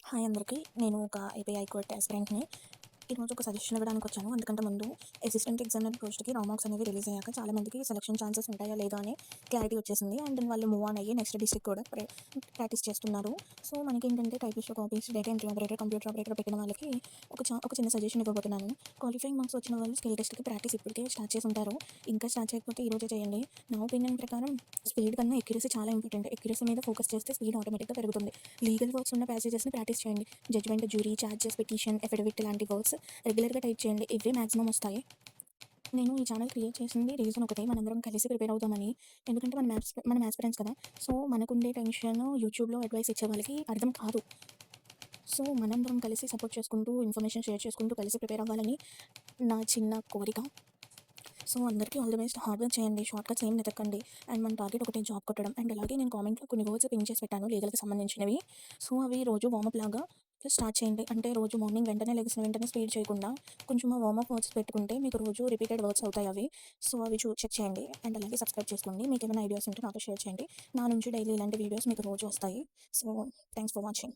Hi అందరికీ. నేను ఒక ఏపీఐ కోర్ట్ ఆస్పిరెంట్‌ని. ఈరోజు ఒక సజెషన్ ఇవ్వడానికి వచ్చాను. అందుకంటే ముందు అసిస్టెంట్ ఎగ్జామినర్ పోస్ట్‌కి రా మార్క్స్ అనేవి రిలీజ్ అయ్యాక చాలామందికి సెలక్షన్ ఛాన్సెస్ ఉంటాయా లేదా అని క్లారిటీ వచ్చేసింది. అండ్ దెన్ వాళ్ళు మూవ్ ఆన్ అయ్యి నెక్స్ట్ డిస్ట్రిక్ట్ కూడా ప్రాక్టీస్ చేస్తున్నారు. సో మనకేంటంటే typist, copyist, data entry operator, computer operator పెట్టిన వాళ్ళకి ఒక చిన్న సజెషన్ ఇవ్వబోతున్నాను. క్వాలిఫైయింగ్ మార్క్స్ వచ్చిన వాళ్ళు స్కిల్ టెస్ట్‌కి ప్రాక్టీస్ ఇప్పటికే స్టార్ట్ చేసి ఉంటారు. ఇంకా స్టార్ట్ చేయకపోతే ఈ రోజే చేయండి. నా ఒపీనియన్ ప్రకారం స్పీడ్ కన్నా ఎక్యురసీ చాలా ఇంపార్టెంట్. ఎక్యురసీ మీద ఫోకస్ చేస్తే స్పీడ్ ఆటోమేటిక్‌గా పెరుగుతుంది. లీగల్ వర్క్స్ ఉన్న ప్యాసేజెస్‌ని ప్రాక్టీస్ చేయండి. Judgement, jury, charges, petition, affidavit లాంటి వర్డ్స్ రెగ్యులర్‌గా టైప్ చేయండి. ఇవే మాక్సిమం వస్తాయి. నేను ఈ ఛానల్ క్రియేట్ చేసింది రీజన్ ఒకటే. మనందరం కలిసి ప్రిపేర్ అవుదామని. ఎందుకంటే మన మ్యాథ్స్ ఫ్రెండ్స్ కదా! సో, మనకుండే టెన్షన్ యూట్యూబ్‌లో అడ్వైస్ ఇచ్చే వాళ్ళకి అర్థం కాదు. సో, మనందరం కలిసి సపోర్ట్ చేసుకుంటూ, ఇన్ఫర్మేషన్ షేర్ చేసుకుంటూ కలిసి ప్రిపేర్ అవ్వాలని నా చిన్న కోరిక. సో, అందరికీ all the best. Hard work చేయండి. షార్ట్ కట్స్ ఏం వెతకండి. అండ్ మన టార్గెట్ ఒకటే, జాబ్ కొట్టడం. అండ్ అలాగే నేను కామెంట్‌లో కొన్ని వర్డ్స్ పిన్ చేసి పెట్టాను లీగల్‌కి సంబంధించినవి. సో, అవి రోజు వార్మప్ లాగా స్టార్ట్ చేయండి. అంటే రోజు మార్నింగ్ వెంటనే లెగిసిన వెంటనే స్పీడ్ చేయకుండా కొంచెం వార్మప్ వర్డ్స్ పెట్టుకుంటే మీకు రోజు రిపీటెడ్ వర్డ్స్ అవుతాయి అవి. సో, అవి చెక్ చేయండి. అండ్ అలాగే సబ్స్క్రైబ్ చేసుకోండి. మీకేమైనా ఐడియాస్ ఉంటే నాతో షేర్ చేయండి. నా నుంచి డైలీ ఇలాంటి వీడియోస్ మీకు రోజు వస్తాయి. So, thanks for watching.